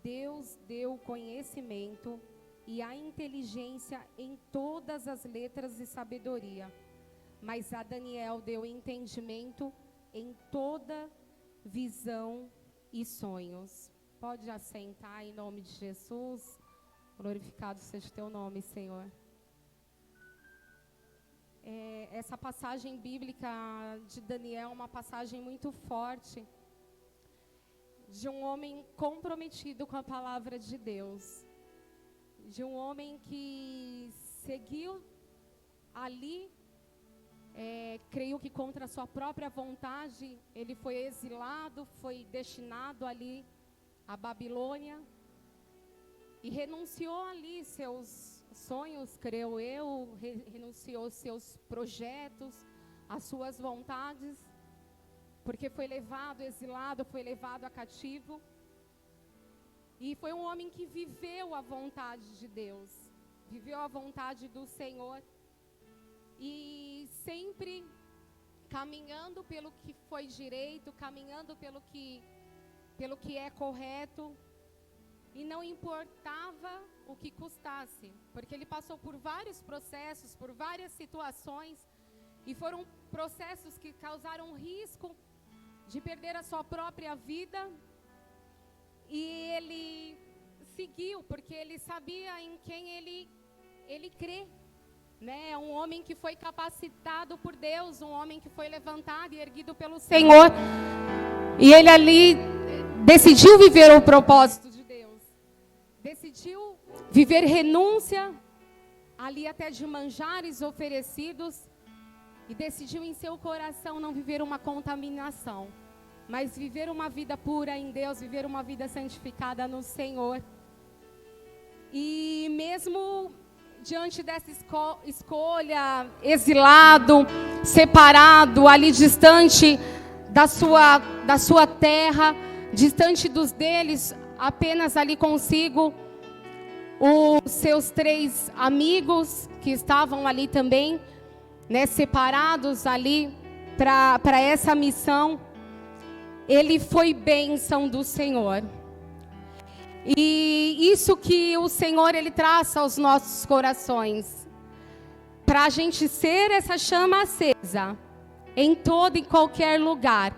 Deus deu conhecimento e a inteligência em todas as letras e sabedoria, mas a Daniel deu entendimento em toda visão e sonhos. Pode assentar em nome de Jesus. Glorificado seja o teu nome, Senhor. Essa passagem bíblica de Daniel é uma passagem muito forte, de um homem comprometido com a palavra de Deus, de um homem que seguiu ali, creio que contra a sua própria vontade. Ele foi exilado, foi destinado ali à Babilônia, e renunciou ali seus sonhos, creio eu, renunciou seus projetos, as suas vontades, porque foi levado, exilado, foi levado a cativo. E foi um homem que viveu a vontade de Deus, viveu a vontade do Senhor, e sempre caminhando pelo que foi direito, caminhando pelo que é correto, e não importava o que custasse, porque ele passou por vários processos, por várias situações, e foram processos que causaram risco de perder a sua própria vida, e ele seguiu, porque ele sabia em quem ele crê, né? Um homem que foi capacitado por Deus, um homem que foi levantado e erguido pelo Senhor, e ele ali decidiu viver o propósito de Deus, decidiu viver renúncia, ali até de manjares oferecidos, e decidiu em seu coração não viver uma contaminação, mas viver uma vida pura em Deus, viver uma vida santificada no Senhor. E mesmo diante dessa escolha, exilado, separado, ali distante da sua terra, distante dos deles, apenas ali consigo os seus 3 amigos que estavam ali também, né, separados ali para essa missão. Ele foi bênção do Senhor. E isso que o Senhor, Ele traça aos nossos corações, para a gente ser essa chama acesa, em todo e qualquer lugar,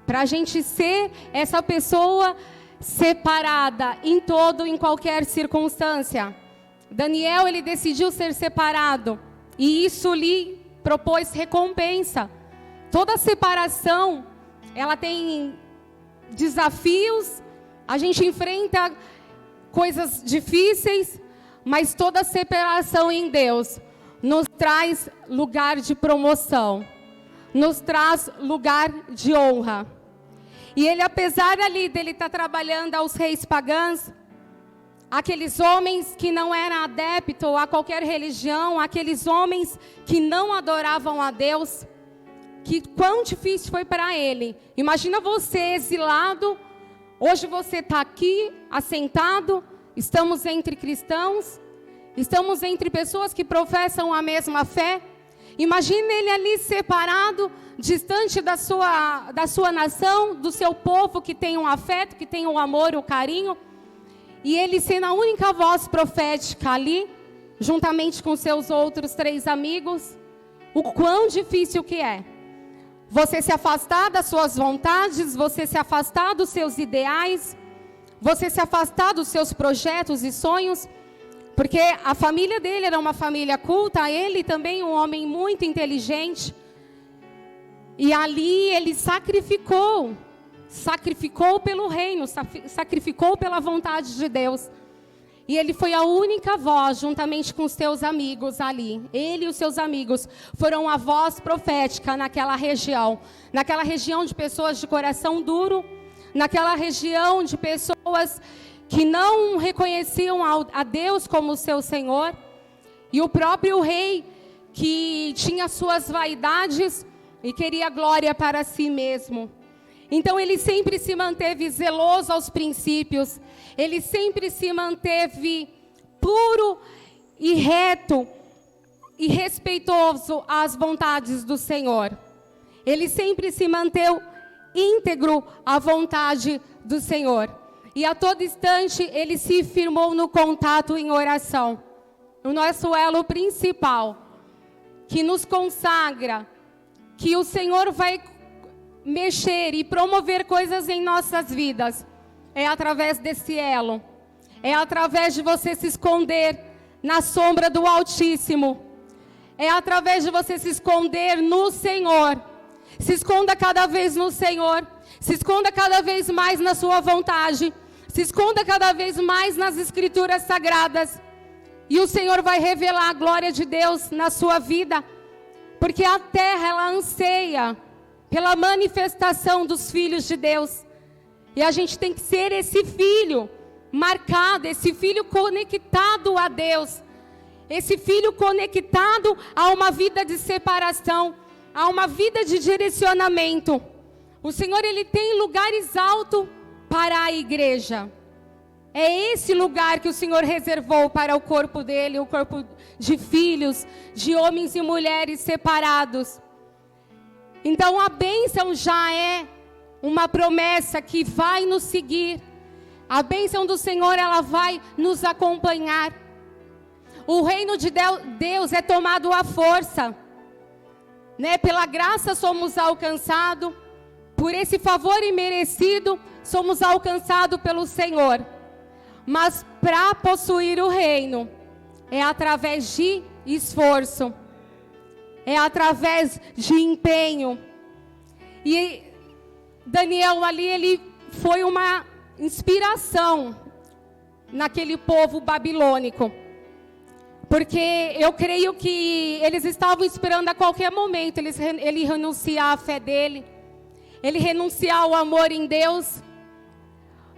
para a gente ser essa pessoa separada, em todo e em qualquer circunstância. Daniel, ele decidiu ser separado, e isso lhe propôs recompensa. Toda separação, ela tem desafios, a gente enfrenta coisas difíceis, mas toda separação em Deus nos traz lugar de promoção, nos traz lugar de honra. E ele, apesar ali dele estar trabalhando aos reis pagãos, aqueles homens que não eram adeptos a qualquer religião, aqueles homens que não adoravam a Deus, que quão difícil foi para ele. Imagina você exilado, hoje você está aqui, assentado, estamos entre cristãos, estamos entre pessoas que professam a mesma fé. Imagina ele ali separado, distante da sua nação, do seu povo que tem um afeto, que tem um amor, um carinho, e ele sendo a única voz profética ali, juntamente com seus outros 3 amigos. O quão difícil que é você se afastar das suas vontades, você se afastar dos seus ideais, você se afastar dos seus projetos e sonhos, porque a família dele era uma família culta, ele também um homem muito inteligente, e ali ele sacrificou pelo reino, sacrificou pela vontade de Deus. E ele foi a única voz, juntamente com os seus amigos ali. Ele e os seus amigos foram a voz profética naquela região de pessoas de coração duro, naquela região de pessoas que não reconheciam a Deus como seu Senhor. E o próprio rei, que tinha suas vaidades e queria glória para si mesmo. Então ele sempre se manteve zeloso aos princípios, ele sempre se manteve puro e reto e respeitoso às vontades do Senhor. Ele sempre se manteve íntegro à vontade do Senhor. E a todo instante ele se firmou no contato em oração. O nosso elo principal, que nos consagra, que o Senhor vai mexer e promover coisas em nossas vidas, é através desse elo. É através de você se esconder na sombra do Altíssimo. É através de você se esconder no Senhor. Se esconda cada vez no Senhor. Se esconda cada vez mais na sua vontade. Se esconda cada vez mais nas Escrituras Sagradas. E o Senhor vai revelar a glória de Deus na sua vida. Porque a terra, ela anseia pela manifestação dos filhos de Deus. E a gente tem que ser esse filho marcado, esse filho conectado a Deus. Esse filho conectado a uma vida de separação, a uma vida de direcionamento. O Senhor, Ele tem lugares altos para a igreja. É esse lugar que o Senhor reservou para o corpo dele, o corpo de filhos, de homens e mulheres separados. Então a bênção já é uma promessa que vai nos seguir. A bênção do Senhor, ela vai nos acompanhar. O reino de Deus é tomado à força, né? Pela graça somos alcançados, por esse favor imerecido somos alcançados pelo Senhor. Mas para possuir o reino, é através de esforço, é através de empenho. E Daniel ali, ele foi uma inspiração naquele povo babilônico. Porque eu creio que eles estavam esperando a qualquer momento ele renunciar à fé dele, ele renunciar ao amor em Deus.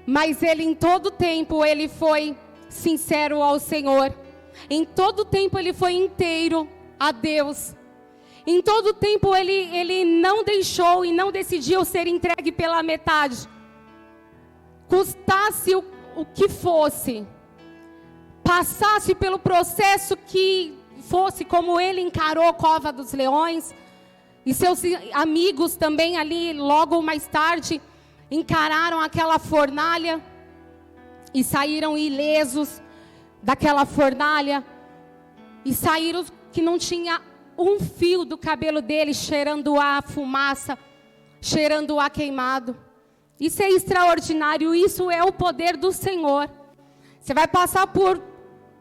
Mas ele em todo tempo ele foi sincero ao Senhor. Em todo tempo ele foi inteiro a Deus. Em todo tempo ele não deixou e não decidiu ser entregue pela metade. Custasse o que fosse, passasse pelo processo que fosse, como ele encarou a cova dos leões, e seus amigos também ali, logo mais tarde, encararam aquela fornalha, e saíram ilesos daquela fornalha, e saíram que não tinha um fio do cabelo dele cheirando a fumaça, cheirando a queimado. Isso é extraordinário, isso é o poder do Senhor. Você vai passar por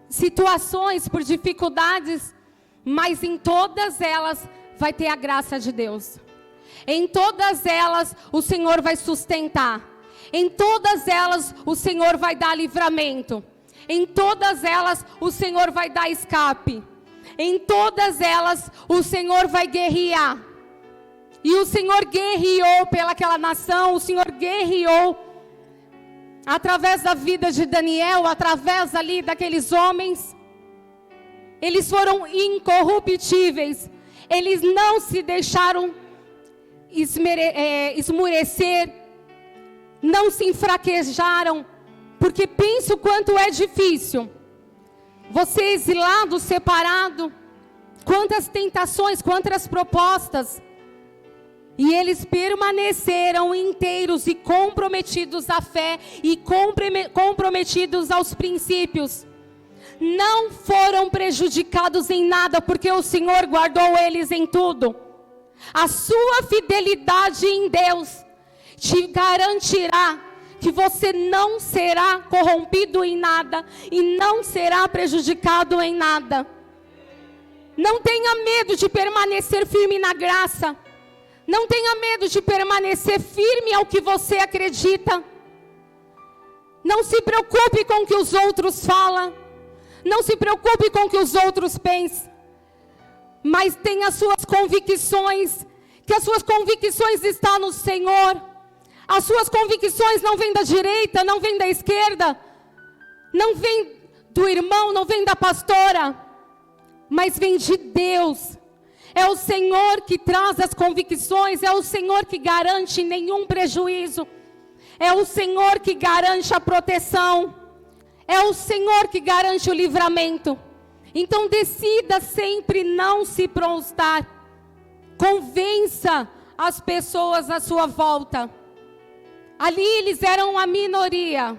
situações, por dificuldades, mas em todas elas vai ter a graça de Deus. Em todas elas o Senhor vai sustentar. Em todas elas o Senhor vai dar livramento. Em todas elas o Senhor vai dar escape. Em todas elas o Senhor vai guerrear. E o Senhor guerreou pelaquela nação, o Senhor guerreou através da vida de Daniel, através ali daqueles homens. Eles foram incorruptíveis, eles não se deixaram esmurecer, não se enfraquejaram, porque penso quanto é difícil. Você exilado, separado, quantas tentações, quantas propostas. E eles permaneceram inteiros e comprometidos à fé e comprometidos aos princípios. Não foram prejudicados em nada, porque o Senhor guardou eles em tudo. A sua fidelidade em Deus te garantirá que você não será corrompido em nada e não será prejudicado em nada. Não tenha medo de permanecer firme na graça. Não tenha medo de permanecer firme ao que você acredita. Não se preocupe com o que os outros falam. Não se preocupe com o que os outros pensam. Mas tenha as suas convicções, que as suas convicções estão no Senhor. As suas convicções não vêm da direita, não vêm da esquerda, não vêm do irmão, não vêm da pastora, mas vem de Deus. É o Senhor que traz as convicções, é o Senhor que garante nenhum prejuízo, é o Senhor que garante a proteção, é o Senhor que garante o livramento. Então decida sempre não se prostrar, convença as pessoas à sua volta. Ali eles eram a minoria,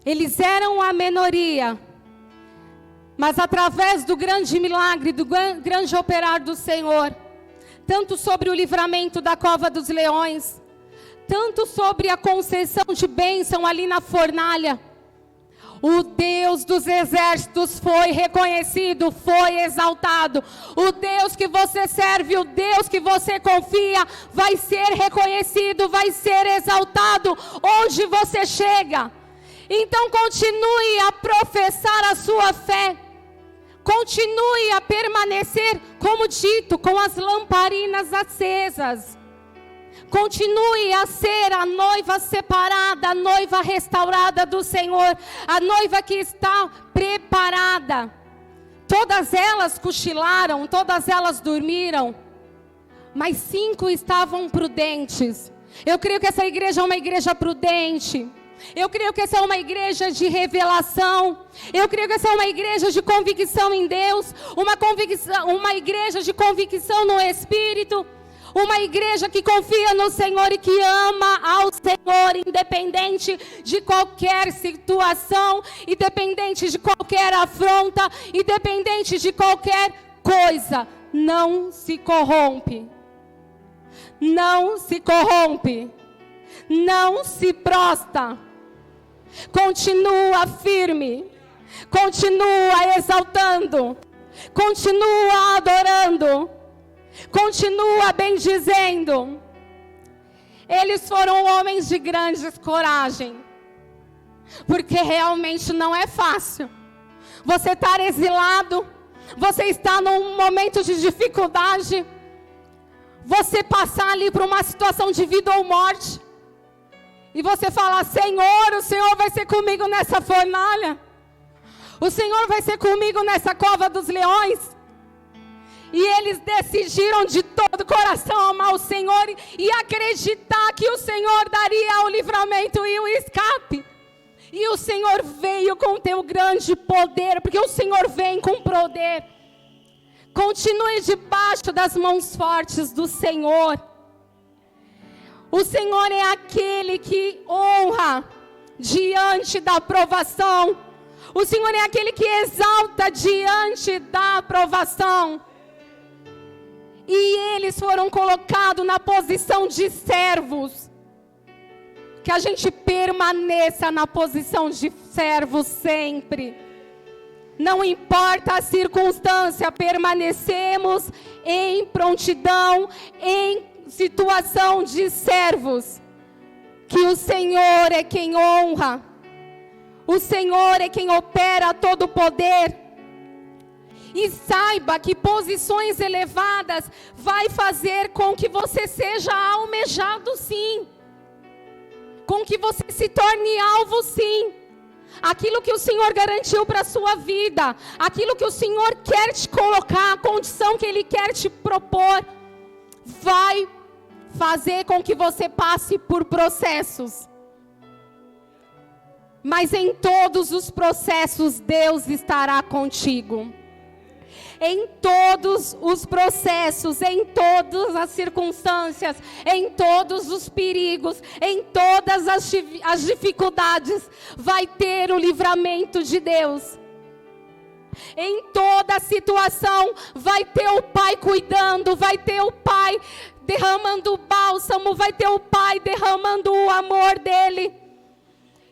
Eles eram a minoria. Mas através do grande milagre, do grande operar do Senhor, tanto sobre o livramento da cova dos leões, tanto sobre a concessão de bênção ali na fornalha, o Deus dos exércitos foi reconhecido, foi exaltado. O Deus que você serve, o Deus que você confia, vai ser reconhecido, vai ser exaltado onde você chega. Então continue a professar a sua fé. Continue a permanecer, como dito, com as lamparinas acesas. Continue a ser a noiva separada, a noiva restaurada do Senhor, a noiva que está preparada. Todas elas cochilaram, todas elas dormiram, mas 5 estavam prudentes. Eu creio que essa igreja é uma igreja prudente. Eu creio que essa é uma igreja de revelação. Eu creio que essa é uma igreja de convicção em Deus, uma igreja de convicção no Espírito. Uma igreja que confia no Senhor e que ama ao Senhor, independente de qualquer situação, independente de qualquer afronta, independente de qualquer coisa. Não se corrompe. Não se corrompe. Não se prostra. Continua firme. Continua exaltando. Continua adorando. Continua bendizendo. Eles foram homens de grande coragem, porque realmente não é fácil você estar exilado, você está num momento de dificuldade, você passar ali por uma situação de vida ou morte, e você falar: Senhor, o Senhor vai ser comigo nessa fornalha, o Senhor vai ser comigo nessa cova dos leões. E eles decidiram de todo o coração amar o Senhor e acreditar que o Senhor daria o livramento e o escape. E o Senhor veio com teu grande poder, porque o Senhor vem com poder. Continue debaixo das mãos fortes do Senhor. O Senhor é aquele que honra diante da provação. O Senhor é aquele que exalta diante da provação. E eles foram colocados na posição de servos. Que a gente permaneça na posição de servos sempre. Não importa a circunstância, permanecemos em prontidão, em situação de servos. Que o Senhor é quem honra. O Senhor é quem opera todo o poder. E saiba que posições elevadas vai fazer com que você seja almejado, sim. Com que você se torne alvo, sim. Aquilo que o Senhor garantiu para a sua vida, aquilo que o Senhor quer te colocar, a condição que Ele quer te propor, vai fazer com que você passe por processos. Mas em todos os processos, Deus estará contigo. Em todos os processos, em todas as circunstâncias, em todos os perigos, em todas as dificuldades, vai ter o livramento de Deus. Em toda situação, vai ter o Pai cuidando, vai ter o Pai derramando o bálsamo, vai ter o Pai derramando o amor dEle.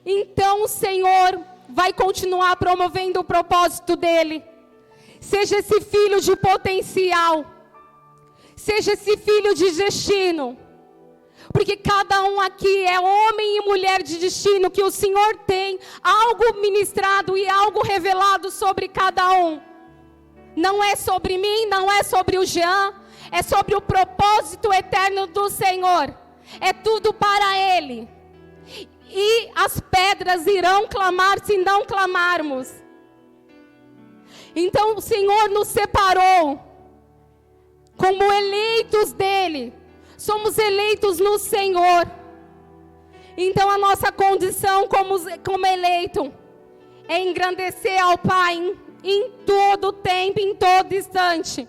Então o Senhor vai continuar promovendo o propósito dEle. Seja esse filho de potencial, seja esse filho de destino, porque cada um aqui é homem e mulher de destino, que o Senhor tem algo ministrado e algo revelado sobre cada um. Não é sobre mim, não é sobre o Jean, é sobre o propósito eterno do Senhor, é tudo para Ele. E as pedras irão clamar se não clamarmos. Então o Senhor nos separou como eleitos dEle. Somos eleitos no Senhor. Então a nossa condição como eleito é engrandecer ao Pai em todo tempo, em todo instante.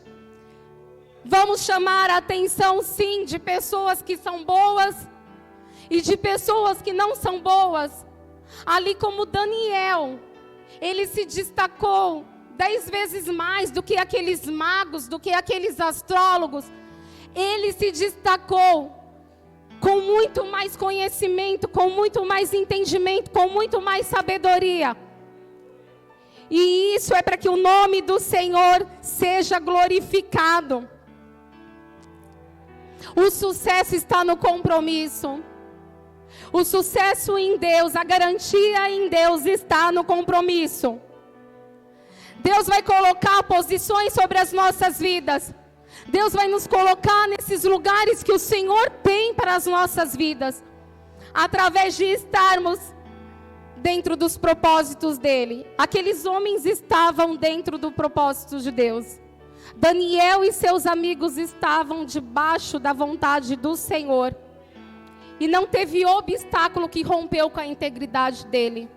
Vamos chamar a atenção, sim, de pessoas que são boas e de pessoas que não são boas. Ali como Daniel, ele se destacou 10 vezes mais do que aqueles magos, do que aqueles astrólogos. Ele se destacou com muito mais conhecimento, com muito mais entendimento, com muito mais sabedoria. E isso é para que o nome do Senhor seja glorificado. O sucesso está no compromisso. O sucesso em Deus, a garantia em Deus está no compromisso. Deus vai colocar posições sobre as nossas vidas. Deus vai nos colocar nesses lugares que o Senhor tem para as nossas vidas, através de estarmos dentro dos propósitos dele. Aqueles homens estavam dentro do propósito de Deus. Daniel e seus amigos estavam debaixo da vontade do Senhor. E não teve obstáculo que rompeu com a integridade dele.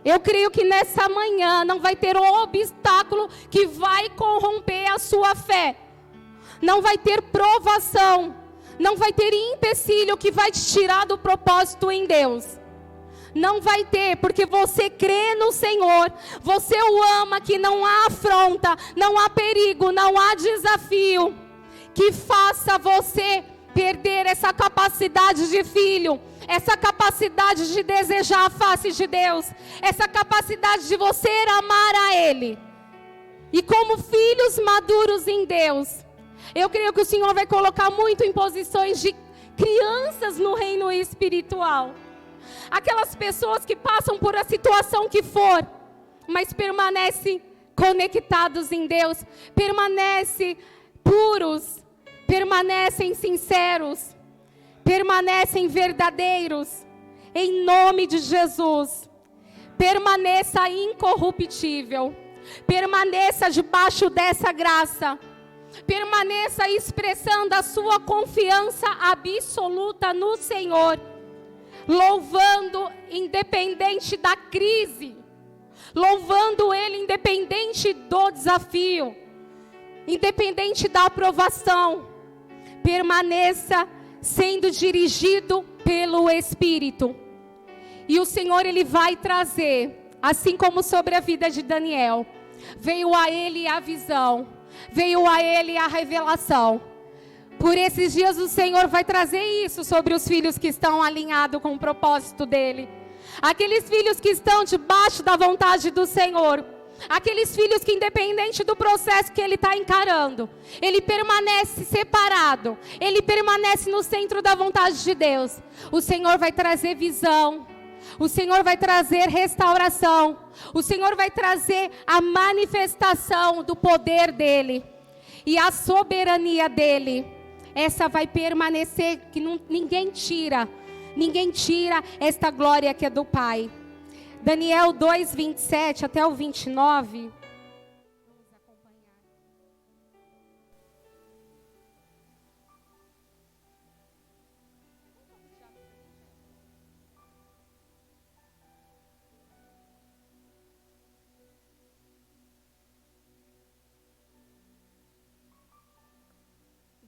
Eu creio que nessa manhã não vai ter obstáculo que vai corromper a sua fé. Não vai ter provação. Não vai ter empecilho que vai te tirar do propósito em Deus. Não vai ter, porque você crê no Senhor. Você o ama, que não há afronta, não há perigo, não há desafio que faça você perder essa capacidade de filho, essa capacidade de desejar a face de Deus, essa capacidade de você amar a Ele. E como filhos maduros em Deus, eu creio que o Senhor vai colocar muito em posições de crianças no reino espiritual. Aquelas pessoas que passam por a situação que for, mas permanecem conectados em Deus, permanecem puros, permanecem sinceros, permanecem verdadeiros, em nome de Jesus. Permaneça incorruptível, permaneça debaixo dessa graça, permaneça expressando a sua confiança absoluta no Senhor, louvando independente da crise, louvando Ele independente do desafio, independente da aprovação. Permaneça sendo dirigido pelo Espírito. E o Senhor, Ele vai trazer, assim como sobre a vida de Daniel, veio a ele a visão, veio a ele a revelação. Por esses dias o Senhor vai trazer isso sobre os filhos que estão alinhados com o propósito dEle. Aqueles filhos que estão debaixo da vontade do Senhor. Aqueles filhos que, independente do processo que ele está encarando, ele permanece separado, ele permanece no centro da vontade de Deus. O Senhor vai trazer visão, o Senhor vai trazer restauração, o Senhor vai trazer a manifestação do poder dEle e a soberania dEle. Essa vai permanecer, que ninguém tira esta glória que é do Pai. Daniel 2, 27 até o 29. Vamos acompanhar.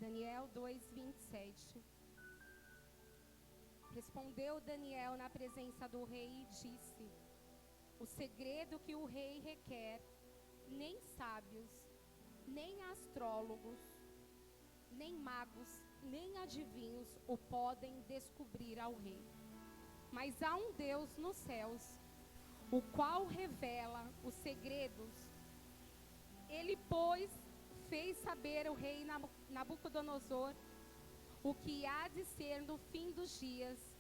Daniel 2, 27. Respondeu Daniel na presença do rei e disse: o segredo que o rei requer, nem sábios, nem astrólogos, nem magos, nem adivinhos o podem descobrir ao rei. Mas há um Deus nos céus, o qual revela os segredos. Ele, pois, fez saber ao rei Nabucodonosor o que há de ser no fim dos dias.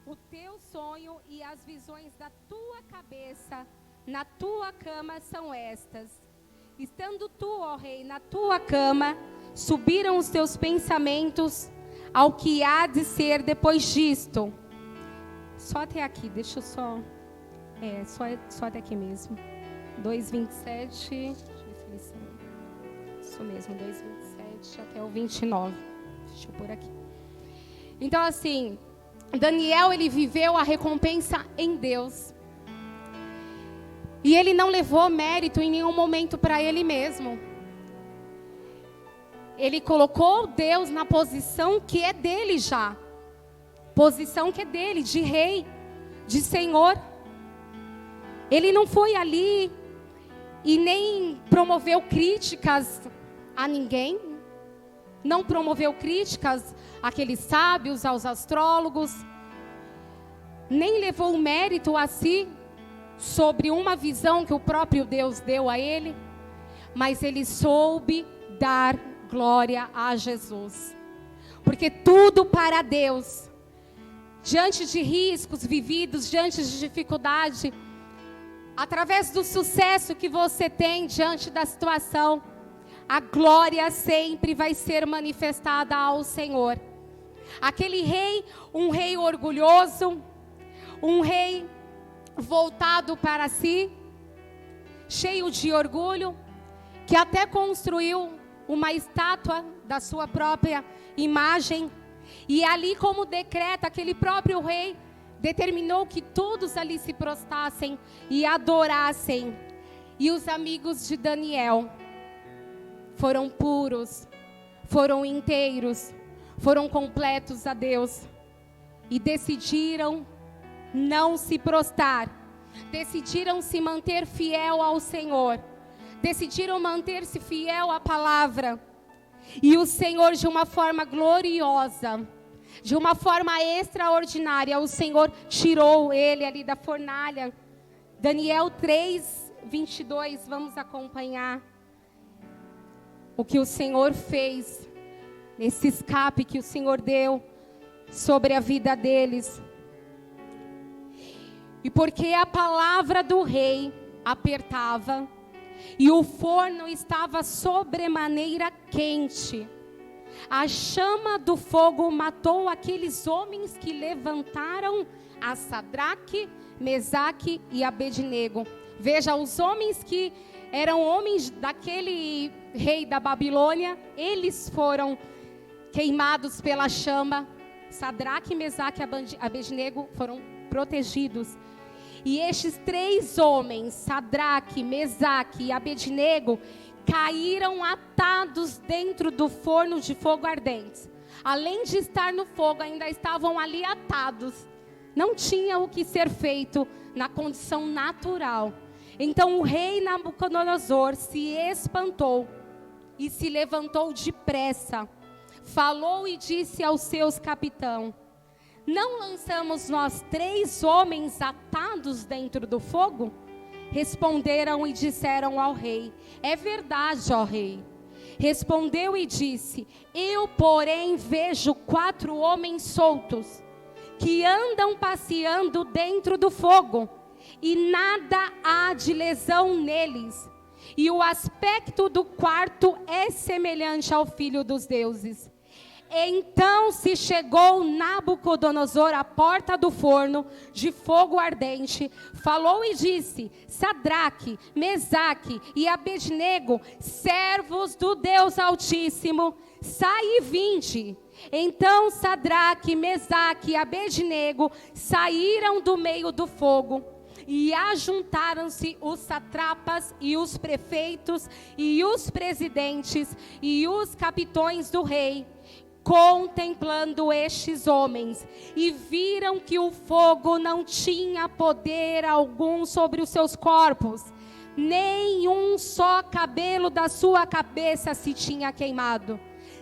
O teu sonho e as visões da tua cabeça na tua cama são estas. Estando tu, ó rei, na tua cama, subiram os teus pensamentos ao que há de ser depois disto. Só até aqui, deixa eu só até aqui mesmo. 2:27, deixa eu ver se isso mesmo, 2:27 até o 29. Deixa eu pôr aqui. Então, assim, Daniel, ele viveu a recompensa em Deus. E ele não levou mérito em nenhum momento para ele mesmo. Ele colocou Deus na posição que é dele já. Posição que é dele, de rei, de Senhor. Ele não foi ali e nem promoveu críticas a ninguém. Não promoveu críticas àqueles sábios, aos astrólogos. Nem levou o mérito a si sobre uma visão que o próprio Deus deu a ele. Mas ele soube dar glória a Jesus. Porque tudo para Deus, diante de riscos vividos, diante de dificuldade, através do sucesso que você tem diante da situação, a glória sempre vai ser manifestada ao Senhor. Aquele rei, um rei orgulhoso, um rei voltado para si, cheio de orgulho, que até construiu uma estátua da sua própria imagem, e ali, como decreta, aquele próprio rei determinou que todos ali se prostrassem e adorassem. E os amigos de Daniel foram puros, foram inteiros, foram completos a Deus e decidiram não se prostrar, decidiram se manter fiel ao Senhor, decidiram manter-se fiel à palavra. E o Senhor, de uma forma gloriosa, de uma forma extraordinária, o Senhor tirou ele ali da fornalha. Daniel 3:22, vamos acompanhar o que o Senhor fez, nesse escape que o Senhor deu sobre a vida deles. E porque a palavra do rei apertava, e o forno estava sobremaneira quente, a chama do fogo matou aqueles homens que levantaram a Sadraque, Mesaque e Abednego. Veja, os homens que eram homens daquele rei da Babilônia, eles foram queimados pela chama. Sadraque, Mesaque e Abednego foram protegidos. E estes 3 homens, Sadraque, Mesaque e Abednego, caíram atados dentro do forno de fogo ardente. Além de estar no fogo, ainda estavam ali atados. Não tinha o que ser feito na condição natural. Então o rei Nabucodonosor se espantou e se levantou depressa. Falou e disse aos seus capitães: não lançamos nós 3 homens atados dentro do fogo? Responderam e disseram ao rei: é verdade, ó rei. Respondeu e disse: eu, porém, vejo 4 homens soltos, que andam passeando dentro do fogo, e nada há de lesão neles. E o aspecto do quarto é semelhante ao filho dos deuses. Então se chegou Nabucodonosor à porta do forno de fogo ardente, falou e disse: Sadraque, Mesaque e Abednego, servos do Deus Altíssimo, sai e vinde. Então Sadraque, Mesaque e Abednego saíram do meio do fogo. E ajuntaram-se os satrapas e os prefeitos e os presidentes e os capitões do rei, contemplando estes homens, e viram que o fogo não tinha poder algum sobre os seus corpos, nem um só cabelo da sua cabeça se tinha queimado,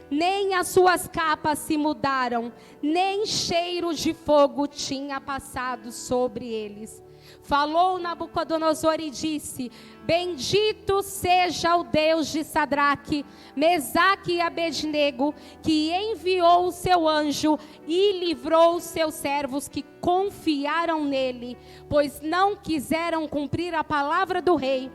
nem as suas capas se mudaram, nem cheiro de fogo tinha passado sobre eles. Falou Nabucodonosor e disse: bendito seja o Deus de Sadraque, Mesaque e Abednego, que enviou o seu anjo e livrou os seus servos que confiaram nele, pois não quiseram cumprir a palavra do rei,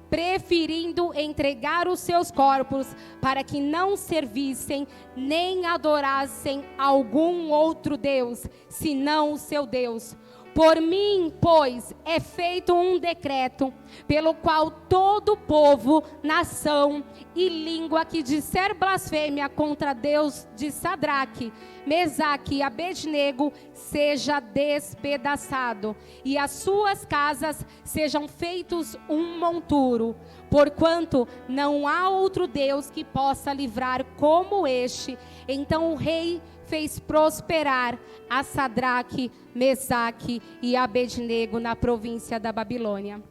preferindo entregar os seus corpos para que não servissem nem adorassem algum outro Deus, senão o seu Deus. Por mim, pois, é feito um decreto, pelo qual todo povo, nação e língua que disser blasfêmia contra Deus de Sadraque, Mesaque e Abednego, seja despedaçado, e as suas casas sejam feitos um monturo, porquanto não há outro Deus que possa livrar como este. Então o rei fez prosperar a Sadraque, Mesaque e Abednego na província da Babilônia.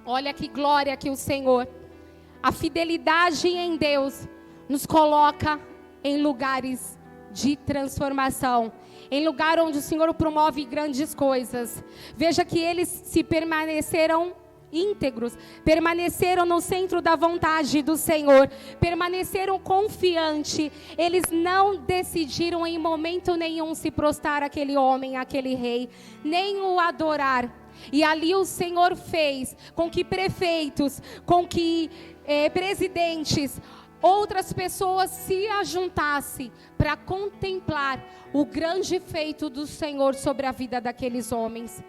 Olha que glória que o Senhor, a fidelidade em Deus nos coloca em lugares de transformação, em lugar onde o Senhor promove grandes coisas. Veja que eles se permaneceram íntegros, permaneceram no centro da vontade do Senhor, permaneceram confiantes. Eles não decidiram em momento nenhum se prostrar àquele homem, àquele rei, nem o adorar. E ali o Senhor fez com que prefeitos, com que presidentes, outras pessoas se ajuntassem para contemplar o grande feito do Senhor sobre a vida daqueles homens,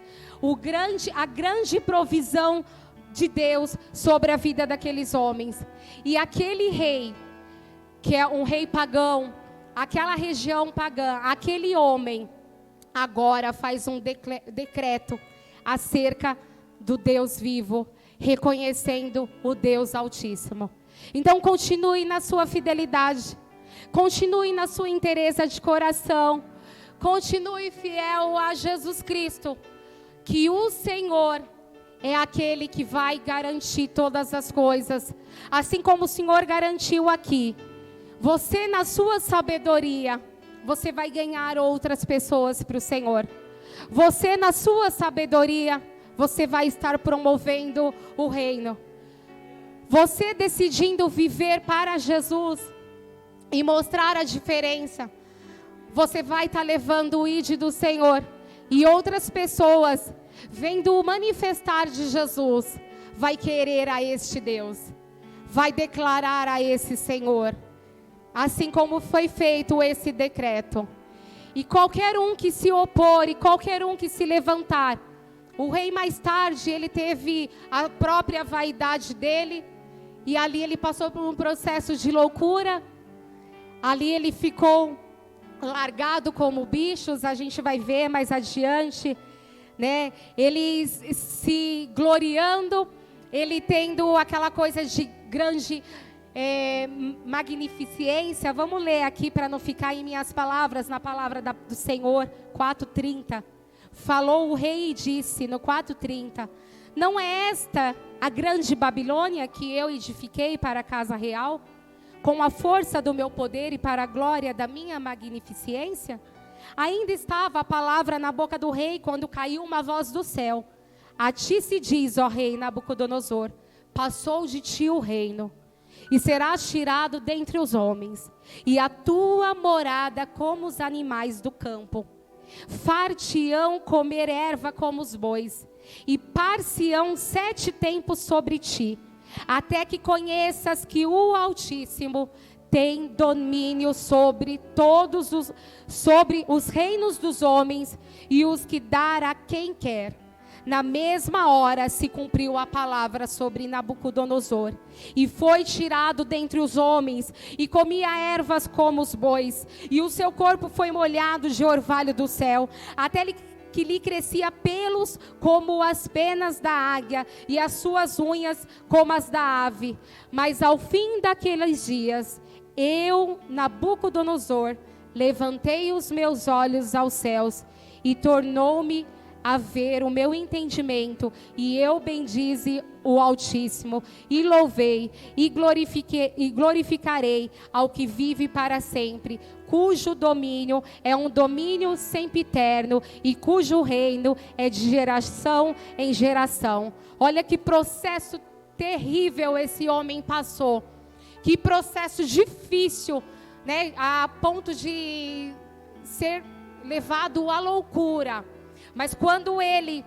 a grande provisão de Deus sobre a vida daqueles homens. E aquele rei, que é um rei pagão, aquela região pagã, aquele homem, agora faz um decreto acerca do Deus vivo, reconhecendo o Deus Altíssimo. Então continue na sua fidelidade, continue na sua inteireza de coração, continue fiel a Jesus Cristo, que o Senhor é aquele que vai garantir todas as coisas, assim como o Senhor garantiu aqui. Você, na sua sabedoria, você vai ganhar outras pessoas para o Senhor. Você, na sua sabedoria, você vai estar promovendo o reino. Você decidindo viver para Jesus e mostrar a diferença, você vai estar levando o ID do Senhor. E outras pessoas, vendo o manifestar de Jesus, vai querer a este Deus, vai declarar a esse Senhor, assim como foi feito esse decreto. E qualquer um que se opor, e qualquer um que se levantar, o rei mais tarde, ele teve a própria vaidade dele, e ali ele passou por um processo de loucura, ali ele ficou largado como bichos, a gente vai ver mais adiante, né? Ele se gloriando, ele tendo aquela coisa de grande magnificência. Vamos ler aqui para não ficar em minhas palavras, na palavra do Senhor, 4:30. Falou o rei e disse, no 4:30, não é esta a grande Babilônia que eu edifiquei para a casa real, com a força do meu poder e para a glória da minha magnificência? Ainda estava a palavra na boca do rei, quando caiu uma voz do céu. A ti se diz, ó rei Nabucodonosor, passou de ti o reino, e serás tirado dentre os homens, e a tua morada como os animais do campo. Far-te-ão comer erva como os bois, e par-se-ão 7 tempos sobre ti, até que conheças que o Altíssimo tem domínio sobre sobre os reinos dos homens, e os que dar a quem quer. Na mesma hora se cumpriu a palavra sobre Nabucodonosor, e foi tirado dentre os homens, e comia ervas como os bois, e o seu corpo foi molhado de orvalho do céu, até que lhe crescia pelos como as penas da águia, e as suas unhas como as da ave. Mas ao fim daqueles dias, eu, Nabucodonosor, levantei os meus olhos aos céus, e tornou-me a ver o meu entendimento, e eu bendize o Altíssimo, e louvei, e glorificarei ao que vive para sempre, cujo domínio é um domínio sempiterno, e cujo reino é de geração em geração. Olha que processo terrível esse homem passou, que processo difícil, né, a ponto de ser levado à loucura. Mas quando ele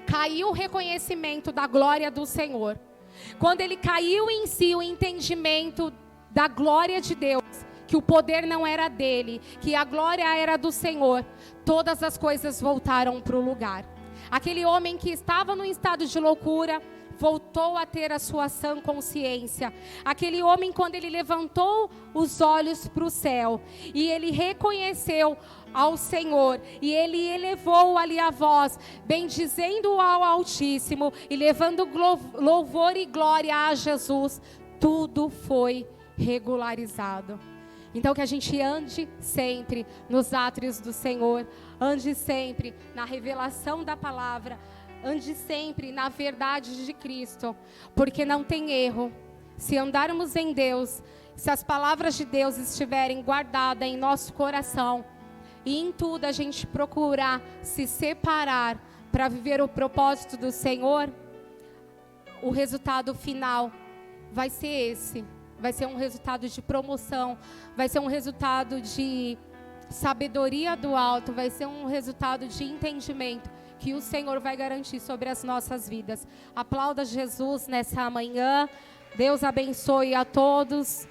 caiu o reconhecimento da glória do Senhor, quando ele caiu em si o entendimento da glória de Deus, que o poder não era dele, que a glória era do Senhor, todas as coisas voltaram para o lugar. Aquele homem que estava num estado de loucura, voltou a ter a sua sã consciência. Aquele homem, quando ele levantou os olhos para o céu, e ele reconheceu ao Senhor, e ele elevou ali a voz, bendizendo ao Altíssimo, e levando louvor e glória a Jesus, tudo foi regularizado. Então que a gente ande sempre nos átrios do Senhor, ande sempre na revelação da palavra, ande sempre na verdade de Cristo, porque não tem erro. Se andarmos em Deus, se as palavras de Deus estiverem guardadas em nosso coração, e em tudo a gente procurar se separar para viver o propósito do Senhor, o resultado final vai ser esse. Vai ser um resultado de promoção, vai ser um resultado de sabedoria do alto, vai ser um resultado de entendimento que o Senhor vai garantir sobre as nossas vidas. Aplauda Jesus nessa manhã. Deus abençoe a todos.